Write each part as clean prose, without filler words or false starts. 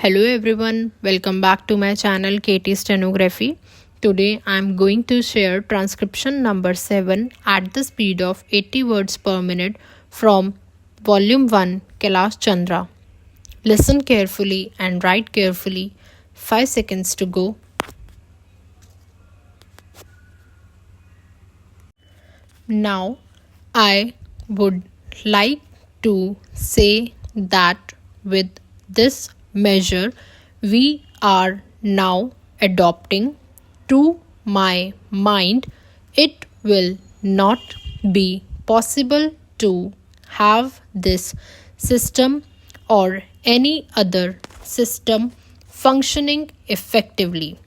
Hello everyone, welcome back to my channel KT Stenography. Today I am going to share transcription number 7 at the speed of 80 words per minute from volume 1 Kailash Chandra. Listen carefully and write carefully. 5 seconds to go. Now I would like to say that with this measure we are now adopting, to my mind it will not be possible to have this system or any other system functioning effectively.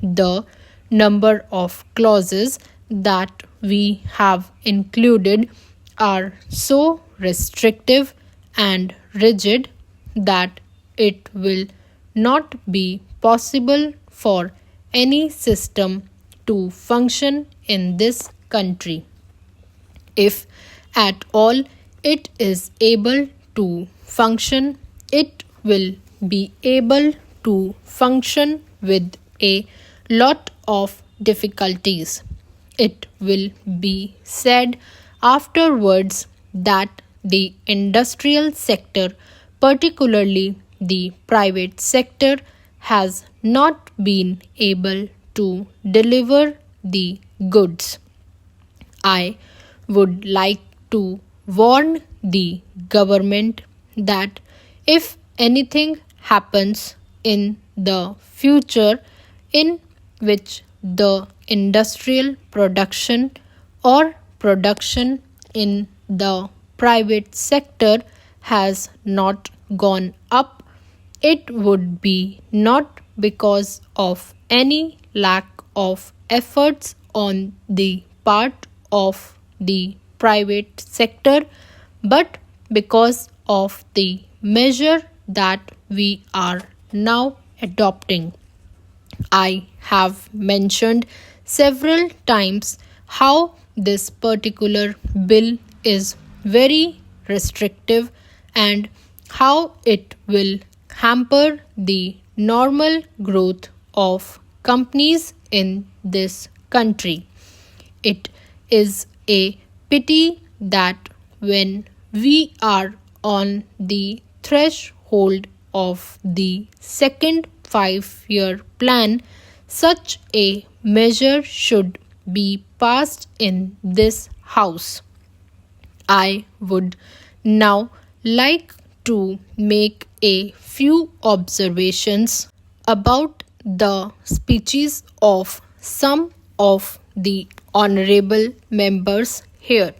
The number of clauses that we have included are so restrictive and rigid that it will not be possible for any system to function in this country. If at all it is able to function, it will be able to function with a lot of difficulties. It will be said afterwards that the industrial sector, particularly the private sector, has not been able to deliver the goods. I would like to warn the government that if anything happens in the future in which the industrial production or production in the private sector has not gone up, it would be not because of any lack of efforts on the part of the private sector, but because of the measure that we are now adopting. I have mentioned several times how this particular bill is very restrictive and how it will hamper the normal growth of companies in this country. It is a pity that when we are on the threshold of the second 5-year plan, such a measure should be passed in this house. I would now like to make a few observations about the speeches of some of the honorable members here.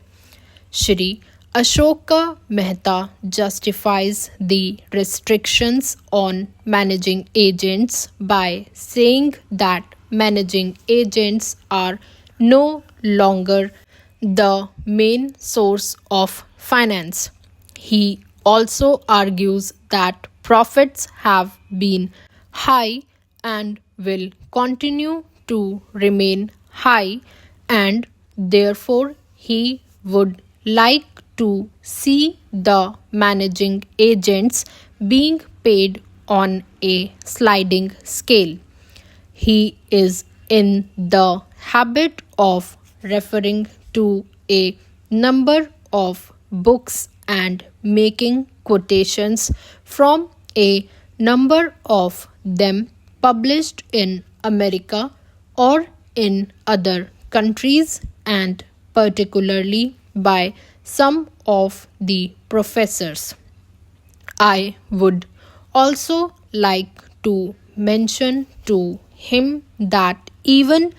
Shri Ashoka Mehta justifies the restrictions on managing agents by saying that managing agents are no longer the main source of finance. He also argues that profits have been high and will continue to remain high, and therefore he would like to see the managing agents being paid on a sliding scale. He is in the habit of referring to a number of books and making quotations from a number of them published in America or in other countries, and particularly by some of the professors. I would also like to mention to him that even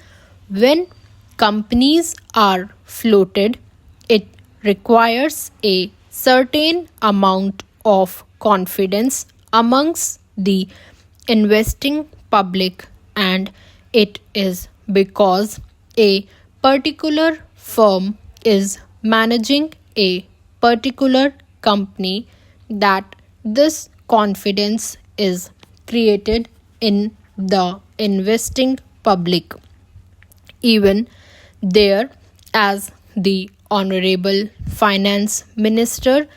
when companies are floated, it requires a certain amount of confidence amongst the investing public, and it is because a particular firm is managing a particular company that this confidence is created in the investing public. Even there, as the Honorable Finance Minister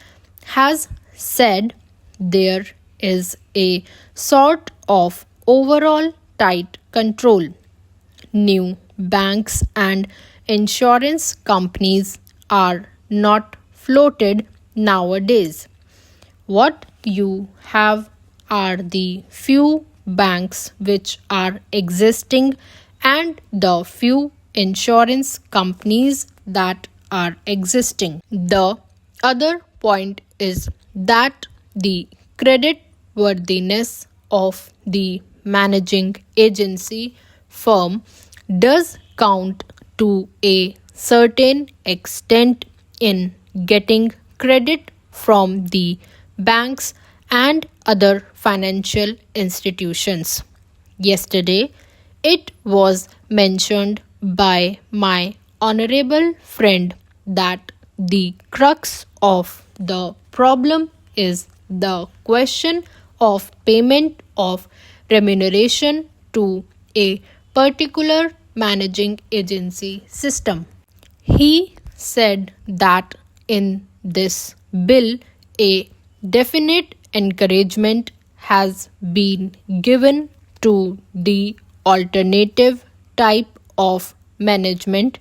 has said, there is a sort of overall tight control. New banks and insurance companies are not floated nowadays. What you have are the few banks which are existing and the few insurance companies that are existing. The other point is that the credit worthiness of the managing agency firm does count to a certain extent in getting credit from the banks and other financial institutions. Yesterday, it was mentioned by my honorable friend that the crux of the problem is the question of payment of remuneration to a particular managing agency system. He said that in this bill, a definite encouragement has been given to the alternative type of management,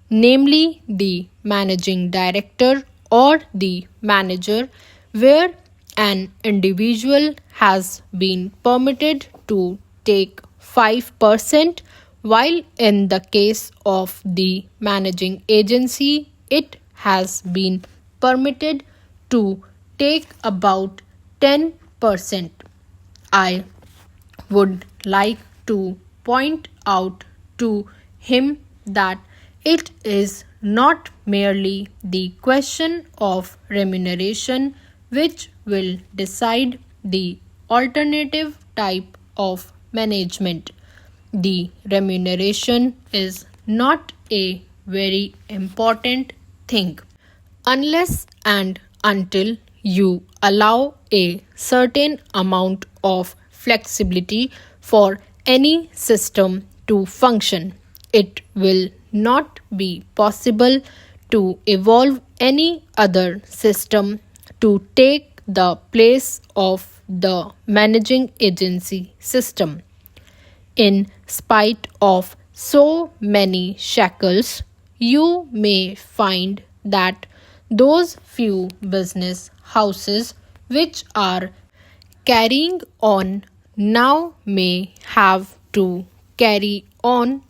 namely the managing director or the manager, where an individual has been permitted to take 5%, while in the case of the managing agency, it has been permitted to take about 10%. I would like to point out to him that it is not merely the question of remuneration which will decide the alternative type of management. The remuneration is not a very important thing unless and until you allow a certain amount of flexibility for any system to function. It will not be possible to evolve any other system to take the place of the managing agency system. In spite of so many shackles, you may find that those few business houses which are carrying on now may have to carry on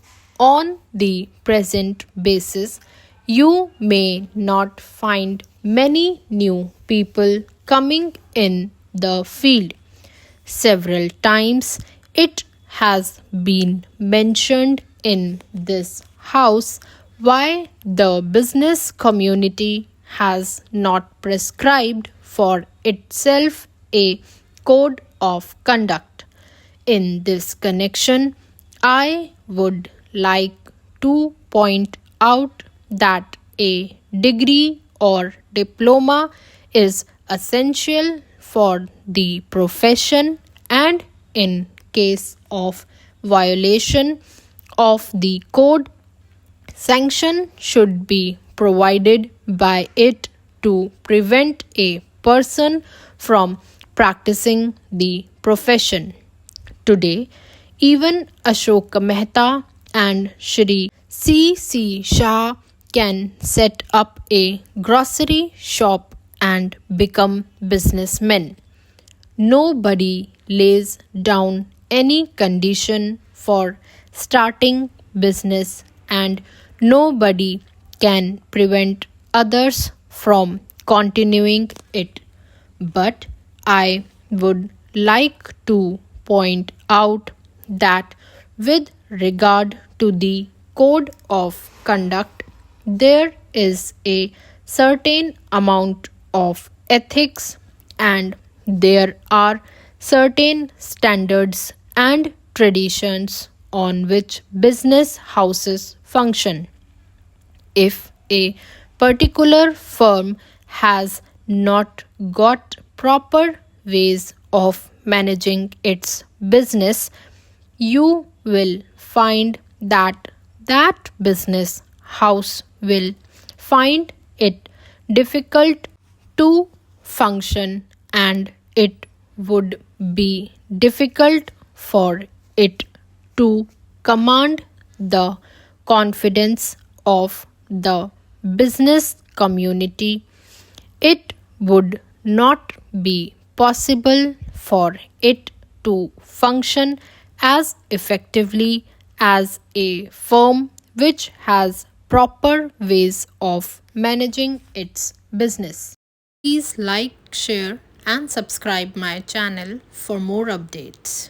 the present basis. You may not find many new people coming in the field. Several times it has been mentioned in this house why the business community has not prescribed for itself a code of conduct. In this connection, I would like to point out that a degree or diploma is essential for the profession, and in case of violation of the code, sanction should be provided by it to prevent a person from practicing the profession. Today, even Ashoka Mehta and Shri C. Shah can set up a grocery shop and become businessmen. Nobody lays down any condition for starting business, and nobody can prevent others from continuing it. But I would like to point out that with regard to the code of conduct, there is a certain amount of ethics and there are certain standards and traditions on which business houses function. If a particular firm has not got proper ways of managing its business, you will find that that business house will find it difficult to function and it would be difficult for it to command the confidence of the business community. It would not be possible for it to function as effectively as a firm which has proper ways of managing its business. Please like, share, and subscribe my channel for more updates.